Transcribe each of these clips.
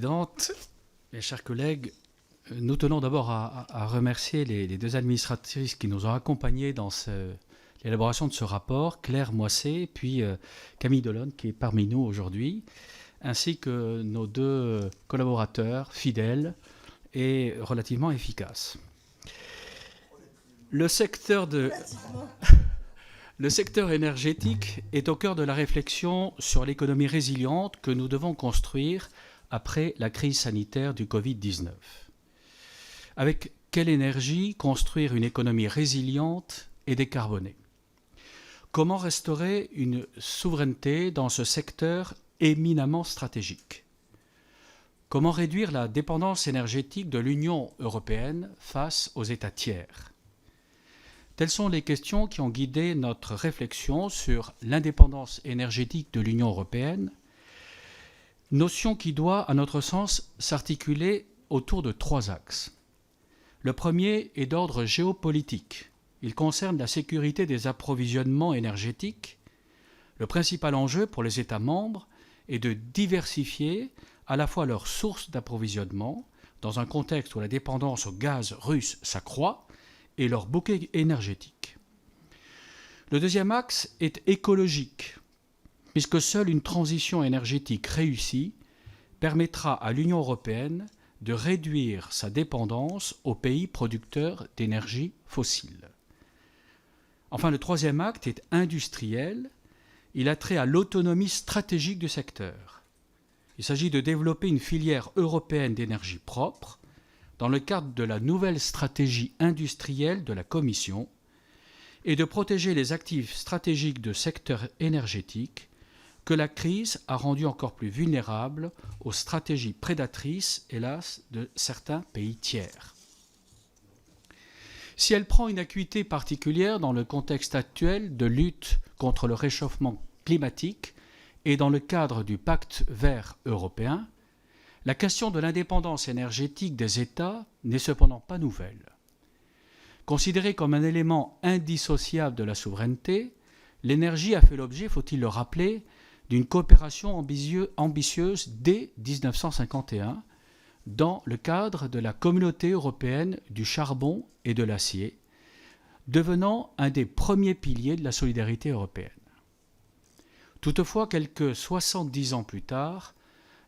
Présidente, mes chers collègues, nous tenons d'abord à remercier les deux administratrices qui nous ont accompagnés dans l'élaboration de ce rapport, Claire Moissé, puis Camille Delonne, qui est parmi nous aujourd'hui, ainsi que nos deux collaborateurs fidèles et relativement efficaces. Le secteur énergétique est au cœur de la réflexion sur l'économie résiliente que nous devons construire après la crise sanitaire du Covid-19. Avec quelle énergie construire une économie résiliente et décarbonée? Comment restaurer une souveraineté dans ce secteur éminemment stratégique? Comment réduire la dépendance énergétique de l'Union européenne face aux États tiers? Telles sont les questions qui ont guidé notre réflexion sur l'indépendance énergétique de l'Union européenne, notion qui doit, à notre sens, s'articuler autour de trois axes. Le premier est d'ordre géopolitique. Il concerne la sécurité des approvisionnements énergétiques. Le principal enjeu pour les États membres est de diversifier à la fois leurs sources d'approvisionnement, dans un contexte où la dépendance au gaz russe s'accroît, et leur bouquet énergétique. Le deuxième axe est écologique, puisque seule une transition énergétique réussie permettra à l'Union européenne de réduire sa dépendance aux pays producteurs d'énergie fossile. Enfin, le troisième acte est industriel. Il a trait à l'autonomie stratégique du secteur. Il s'agit de développer une filière européenne d'énergie propre dans le cadre de la nouvelle stratégie industrielle de la Commission et de protéger les actifs stratégiques de secteur énergétique que la crise a rendu encore plus vulnérables aux stratégies prédatrices, hélas, de certains pays tiers. Si elle prend une acuité particulière dans le contexte actuel de lutte contre le réchauffement climatique et dans le cadre du pacte vert européen, la question de l'indépendance énergétique des États n'est cependant pas nouvelle. Considérée comme un élément indissociable de la souveraineté, l'énergie a fait l'objet, faut-il le rappeler, d'une coopération ambitieuse dès 1951 dans le cadre de la Communauté européenne du charbon et de l'acier, devenant un des premiers piliers de la solidarité européenne. Toutefois, quelques 70 ans plus tard,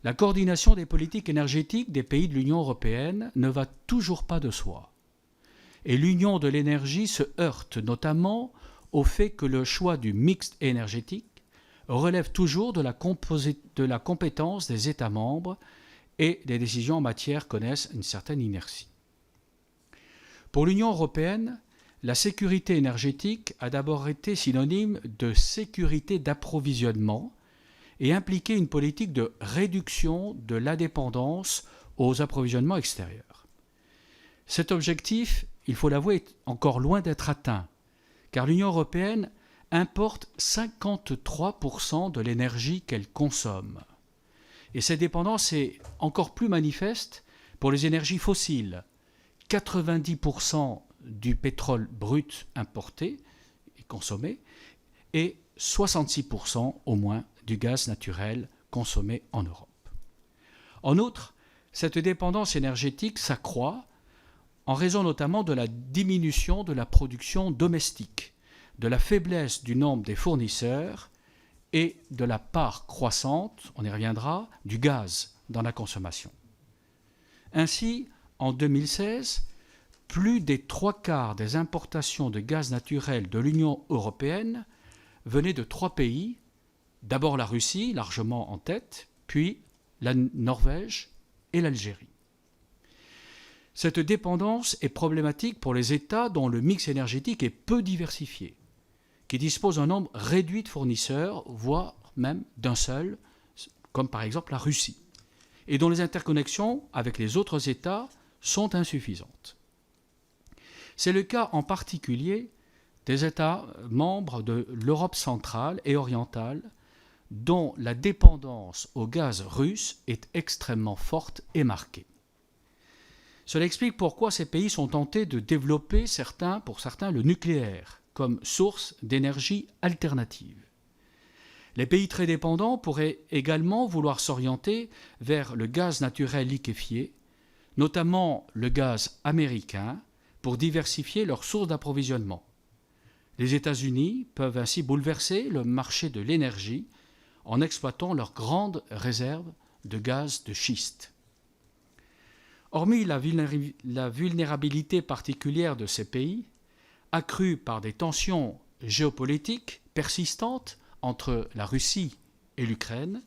la coordination des politiques énergétiques des pays de l'Union européenne ne va toujours pas de soi. Et l'union de l'énergie se heurte notamment au fait que le choix du mix énergétique relève toujours de la compétence des États membres et les décisions en matière connaissent une certaine inertie. Pour l'Union européenne, la sécurité énergétique a d'abord été synonyme de sécurité d'approvisionnement et impliquer une politique de réduction de la dépendance aux approvisionnements extérieurs. Cet objectif, il faut l'avouer, est encore loin d'être atteint, car l'Union européenne importe 53% de l'énergie qu'elle consomme. Et cette dépendance est encore plus manifeste pour les énergies fossiles. 90% du pétrole brut importé et consommé et 66% au moins du gaz naturel consommé en Europe. En outre, cette dépendance énergétique s'accroît en raison notamment de la diminution de la production domestique, de la faiblesse du nombre des fournisseurs et de la part croissante, on y reviendra, du gaz dans la consommation. Ainsi, en 2016, plus des 3/4 des importations de gaz naturel de l'Union européenne venaient de 3 pays, d'abord la Russie, largement en tête, puis la Norvège et l'Algérie. Cette dépendance est problématique pour les États dont le mix énergétique est peu diversifié, qui disposent d'un nombre réduit de fournisseurs, voire même d'un seul, comme par exemple la Russie, et dont les interconnexions avec les autres États sont insuffisantes. C'est le cas en particulier des États membres de l'Europe centrale et orientale, dont la dépendance au gaz russe est extrêmement forte et marquée. Cela explique pourquoi ces pays sont tentés de développer, pour certains, le nucléaire comme source d'énergie alternative. Les pays très dépendants pourraient également vouloir s'orienter vers le gaz naturel liquéfié, notamment le gaz américain, pour diversifier leurs sources d'approvisionnement. Les États-Unis peuvent ainsi bouleverser le marché de l'énergie en exploitant leurs grandes réserves de gaz de schiste. Hormis la vulnérabilité particulière de ces pays, accrue par des tensions géopolitiques persistantes entre la Russie et l'Ukraine,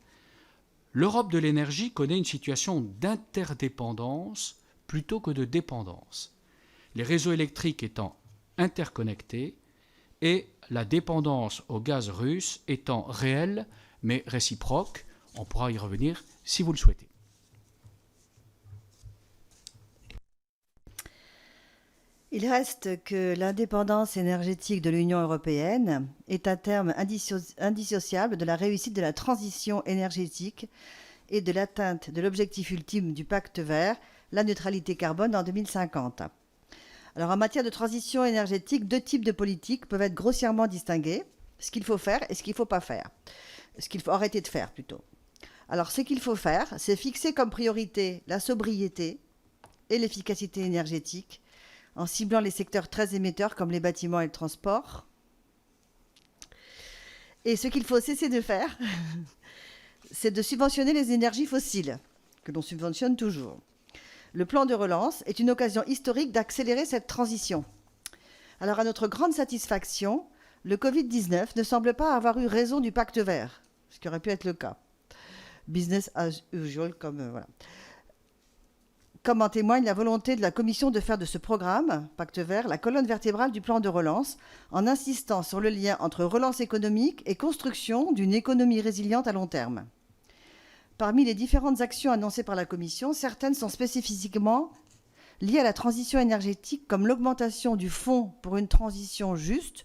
l'Europe de l'énergie connaît une situation d'interdépendance plutôt que de dépendance, les réseaux électriques étant interconnectés et la dépendance au gaz russe étant réelle mais réciproque. On pourra y revenir si vous le souhaitez. Il reste que l'indépendance énergétique de l'Union européenne est un terme indissociable de la réussite de la transition énergétique et de l'atteinte de l'objectif ultime du pacte vert, la neutralité carbone en 2050. Alors en matière de transition énergétique, deux types de politiques peuvent être grossièrement distingués, ce qu'il faut faire et ce qu'il ne faut pas faire. Ce qu'il faut arrêter de faire plutôt. Alors ce qu'il faut faire, c'est fixer comme priorité la sobriété et l'efficacité énergétique, en ciblant les secteurs très émetteurs comme les bâtiments et le transport. Et ce qu'il faut cesser de faire, c'est de subventionner les énergies fossiles, que l'on subventionne toujours. Le plan de relance est une occasion historique d'accélérer cette transition. Alors à notre grande satisfaction, le Covid-19 ne semble pas avoir eu raison du pacte vert, ce qui aurait pu être le cas. Business as usual, voilà. Comme en témoigne la volonté de la Commission de faire de ce programme, Pacte vert, la colonne vertébrale du plan de relance, en insistant sur le lien entre relance économique et construction d'une économie résiliente à long terme. Parmi les différentes actions annoncées par la Commission, certaines sont spécifiquement liées à la transition énergétique, comme l'augmentation du fonds pour une transition juste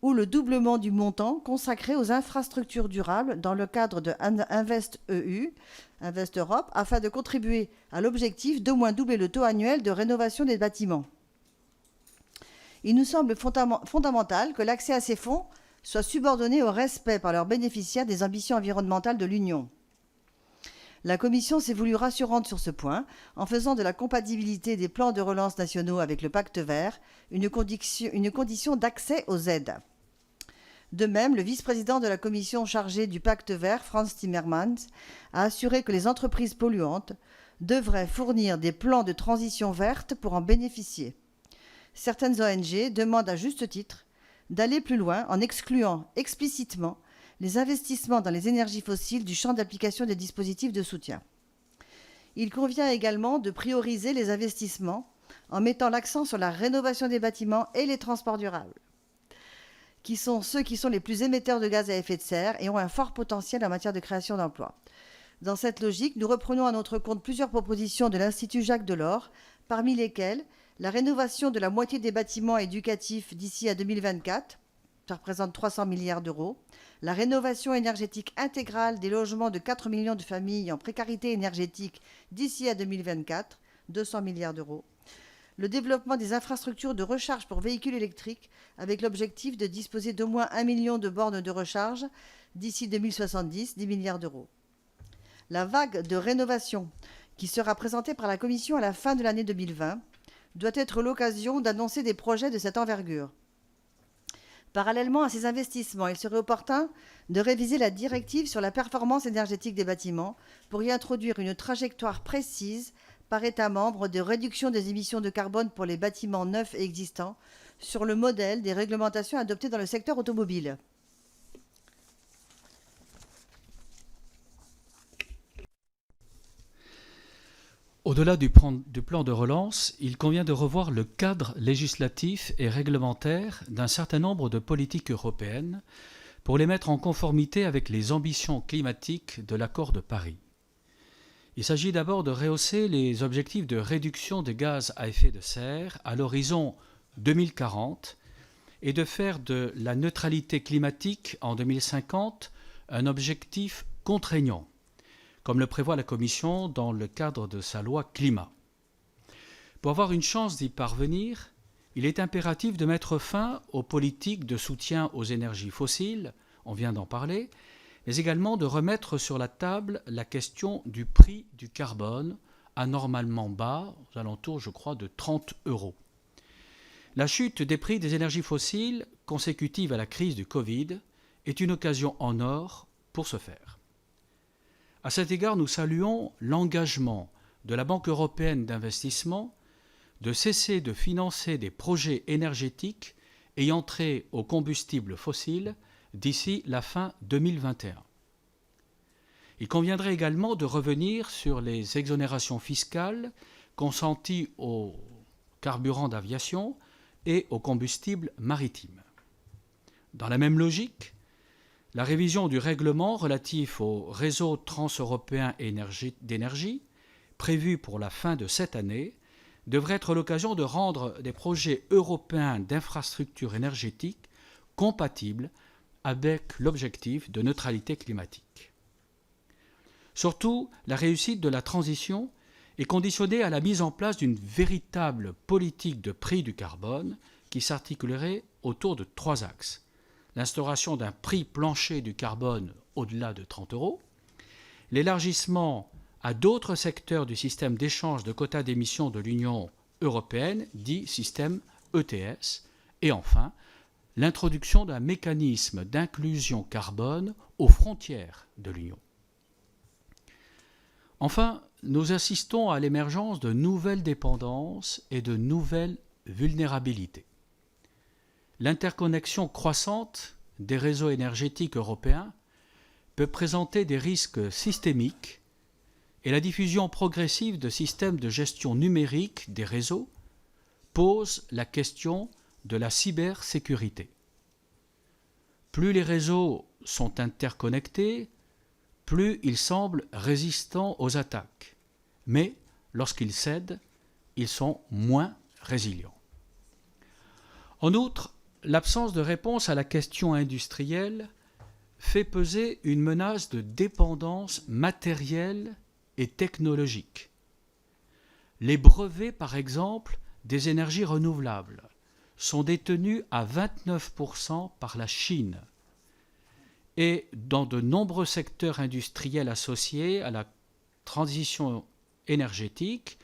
ou le doublement du montant consacré aux infrastructures durables dans le cadre de InvestEU, Invest Europe, afin de contribuer à l'objectif d'au moins doubler le taux annuel de rénovation des bâtiments. Il nous semble fondamental que l'accès à ces fonds soit subordonné au respect par leurs bénéficiaires des ambitions environnementales de l'Union. La Commission s'est voulue rassurante sur ce point en faisant de la compatibilité des plans de relance nationaux avec le pacte vert une condition d'accès aux aides. De même, le vice-président de la Commission chargé du pacte vert, Frans Timmermans, a assuré que les entreprises polluantes devraient fournir des plans de transition verte pour en bénéficier. Certaines ONG demandent à juste titre d'aller plus loin en excluant explicitement les investissements dans les énergies fossiles du champ d'application des dispositifs de soutien. Il convient également de prioriser les investissements en mettant l'accent sur la rénovation des bâtiments et les transports durables, qui sont ceux qui sont les plus émetteurs de gaz à effet de serre et ont un fort potentiel en matière de création d'emplois. Dans cette logique, nous reprenons à notre compte plusieurs propositions de l'Institut Jacques Delors, parmi lesquelles la rénovation de la moitié des bâtiments éducatifs d'ici à 2024, ça représente 300 milliards d'euros, la rénovation énergétique intégrale des logements de 4 millions de familles en précarité énergétique d'ici à 2024, 200 milliards d'euros, le développement des infrastructures de recharge pour véhicules électriques avec l'objectif de disposer d'au moins 1 million de bornes de recharge d'ici 2070, 10 milliards d'euros. La vague de rénovation qui sera présentée par la Commission à la fin de l'année 2020 doit être l'occasion d'annoncer des projets de cette envergure. Parallèlement à ces investissements, il serait opportun de réviser la directive sur la performance énergétique des bâtiments pour y introduire une trajectoire précise par État membre de réduction des émissions de carbone pour les bâtiments neufs et existants sur le modèle des réglementations adoptées dans le secteur automobile. Au-delà du plan de relance, il convient de revoir le cadre législatif et réglementaire d'un certain nombre de politiques européennes pour les mettre en conformité avec les ambitions climatiques de l'accord de Paris. Il s'agit d'abord de rehausser les objectifs de réduction des gaz à effet de serre à l'horizon 2040 et de faire de la neutralité climatique en 2050 un objectif contraignant, comme le prévoit la Commission dans le cadre de sa loi climat. Pour avoir une chance d'y parvenir, il est impératif de mettre fin aux politiques de soutien aux énergies fossiles, on vient d'en parler, mais également de remettre sur la table la question du prix du carbone, anormalement bas, aux alentours, je crois, de 30 €. La chute des prix des énergies fossiles consécutive à la crise du Covid est une occasion en or pour ce faire. À cet égard, nous saluons l'engagement de la Banque européenne d'investissement de cesser de financer des projets énergétiques ayant trait aux combustibles fossiles d'ici la fin 2021. Il conviendrait également de revenir sur les exonérations fiscales consenties aux carburants d'aviation et aux combustibles maritimes. Dans la même logique, la révision du règlement relatif au réseau transeuropéen d'énergie, prévu pour la fin de cette année, devrait être l'occasion de rendre des projets européens d'infrastructures énergétiques compatibles avec l'objectif de neutralité climatique. Surtout, la réussite de la transition est conditionnée à la mise en place d'une véritable politique de prix du carbone qui s'articulerait autour de 3 axes. L'instauration d'un prix plancher du carbone au-delà de 30 €, l'élargissement à d'autres secteurs du système d'échange de quotas d'émissions de l'Union européenne, dit système ETS, et enfin, l'introduction d'un mécanisme d'inclusion carbone aux frontières de l'Union. Enfin, nous assistons à l'émergence de nouvelles dépendances et de nouvelles vulnérabilités. L'interconnexion croissante des réseaux énergétiques européens peut présenter des risques systémiques et la diffusion progressive de systèmes de gestion numérique des réseaux pose la question de la cybersécurité. Plus les réseaux sont interconnectés, plus ils semblent résistants aux attaques. Mais lorsqu'ils cèdent, ils sont moins résilients. En outre, l'absence de réponse à la question industrielle fait peser une menace de dépendance matérielle et technologique. Les brevets, par exemple, des énergies renouvelables sont détenus à 29% par la Chine. Et dans de nombreux secteurs industriels associés à la transition énergétique,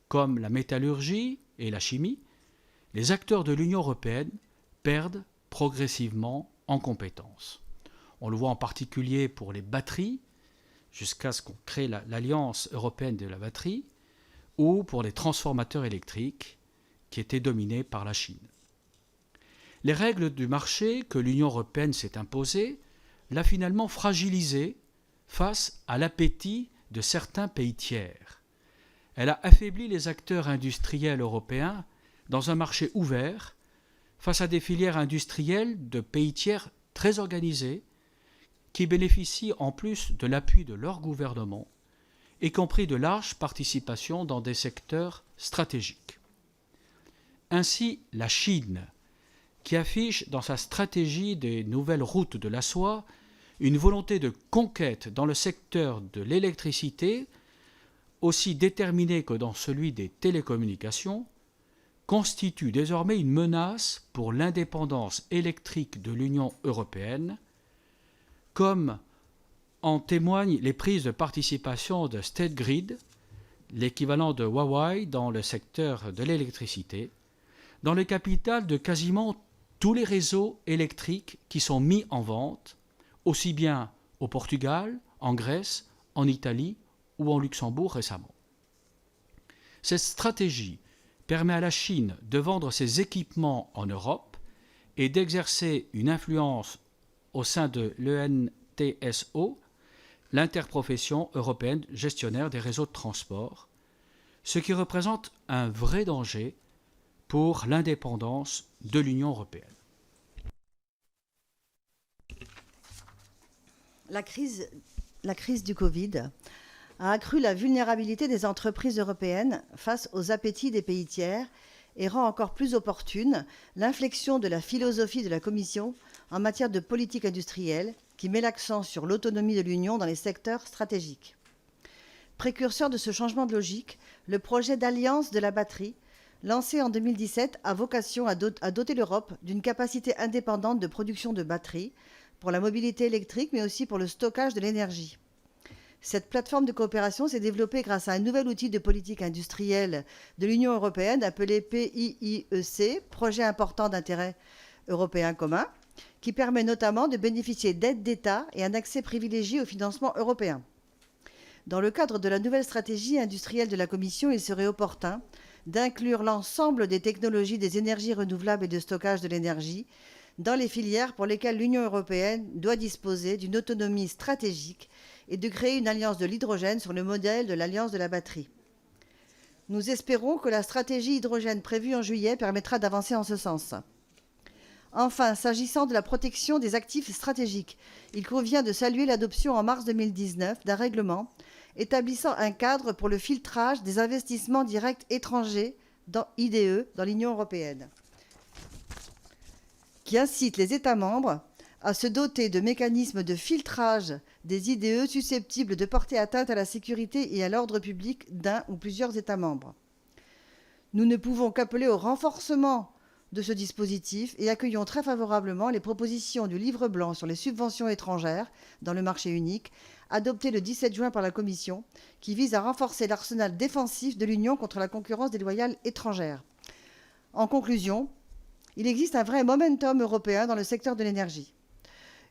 comme la métallurgie et la chimie, les acteurs de l'Union européenne perdent progressivement en compétences. On le voit en particulier pour les batteries, jusqu'à ce qu'on crée l'Alliance européenne de la batterie, ou pour les transformateurs électriques, qui étaient dominés par la Chine. Les règles du marché que l'Union européenne s'est imposées l'a finalement fragilisé face à l'appétit de certains pays tiers. Elle a affaibli les acteurs industriels européens dans un marché ouvert face à des filières industrielles de pays tiers très organisés qui bénéficient en plus de l'appui de leur gouvernement, y compris de larges participations dans des secteurs stratégiques. Ainsi, la Chine, qui affiche dans sa stratégie des nouvelles routes de la soie une volonté de conquête dans le secteur de l'électricité, aussi déterminée que dans celui des télécommunications, constitue désormais une menace pour l'indépendance électrique de l'Union européenne, comme en témoignent les prises de participation de State Grid, l'équivalent de Huawei dans le secteur de l'électricité, dans le capital de quasiment tous les réseaux électriques qui sont mis en vente, aussi bien au Portugal, en Grèce, en Italie ou en Luxembourg récemment. Cette stratégie permet à la Chine de vendre ses équipements en Europe et d'exercer une influence au sein de l'ENTSO, l'interprofession européenne gestionnaire des réseaux de transport, ce qui représente un vrai danger pour l'indépendance de l'Union européenne. La crise du Covid a accru la vulnérabilité des entreprises européennes face aux appétits des pays tiers et rend encore plus opportune l'inflexion de la philosophie de la Commission en matière de politique industrielle qui met l'accent sur l'autonomie de l'Union dans les secteurs stratégiques. Précurseur de ce changement de logique, le projet d'alliance de la batterie, lancé en 2017, a vocation à doter l'Europe d'une capacité indépendante de production de batteries pour la mobilité électrique, mais aussi pour le stockage de l'énergie. Cette plateforme de coopération s'est développée grâce à un nouvel outil de politique industrielle de l'Union européenne appelé PIIEC, projet important d'intérêt européen commun, qui permet notamment de bénéficier d'aides d'État et un accès privilégié au financement européen. Dans le cadre de la nouvelle stratégie industrielle de la Commission, il serait opportun d'inclure l'ensemble des technologies des énergies renouvelables et de stockage de l'énergie dans les filières pour lesquelles l'Union européenne doit disposer d'une autonomie stratégique et de créer une alliance de l'hydrogène sur le modèle de l'alliance de la batterie. Nous espérons que la stratégie hydrogène prévue en juillet permettra d'avancer en ce sens. Enfin, s'agissant de la protection des actifs stratégiques, il convient de saluer l'adoption en mars 2019 d'un règlement établissant un cadre pour le filtrage des investissements directs étrangers dans IDE dans l'Union européenne, qui incite les États membres à se doter de mécanismes de filtrage des IDE susceptibles de porter atteinte à la sécurité et à l'ordre public d'un ou plusieurs États membres. Nous ne pouvons qu'appeler au renforcement de ce dispositif et accueillons très favorablement les propositions du livre blanc sur les subventions étrangères dans le marché unique, adopté le 17 juin par la Commission, qui vise à renforcer l'arsenal défensif de l'Union contre la concurrence déloyale étrangère. En conclusion, il existe un vrai momentum européen dans le secteur de l'énergie.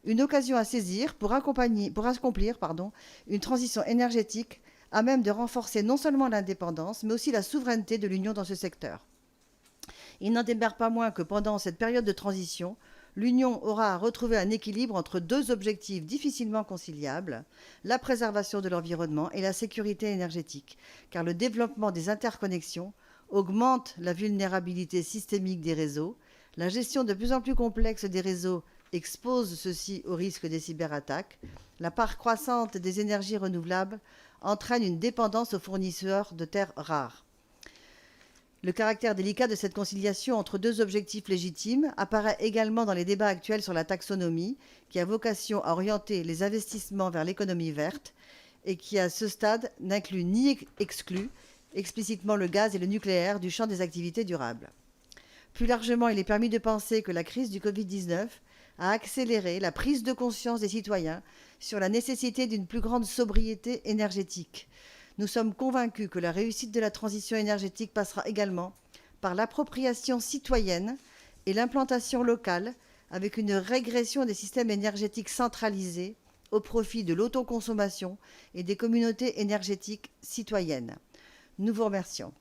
Une occasion à saisir pour accomplir une transition énergétique à même de renforcer non seulement l'indépendance, mais aussi la souveraineté de l'Union dans ce secteur. Il n'en demeure pas moins que pendant cette période de transition, l'Union aura à retrouver un équilibre entre deux objectifs difficilement conciliables, la préservation de l'environnement et la sécurité énergétique, car le développement des interconnexions augmente la vulnérabilité systémique des réseaux, la gestion de plus en plus complexe des réseaux expose ceux-ci au risque des cyberattaques, la part croissante des énergies renouvelables entraîne une dépendance aux fournisseurs de terres rares. Le caractère délicat de cette conciliation entre deux objectifs légitimes apparaît également dans les débats actuels sur la taxonomie, qui a vocation à orienter les investissements vers l'économie verte et qui, à ce stade, n'inclut ni exclut explicitement le gaz et le nucléaire du champ des activités durables. Plus largement, il est permis de penser que la crise du Covid-19 a accéléré la prise de conscience des citoyens sur la nécessité d'une plus grande sobriété énergétique. Nous sommes convaincus que la réussite de la transition énergétique passera également par l'appropriation citoyenne et l'implantation locale, avec une régression des systèmes énergétiques centralisés au profit de l'autoconsommation et des communautés énergétiques citoyennes. Nous vous remercions.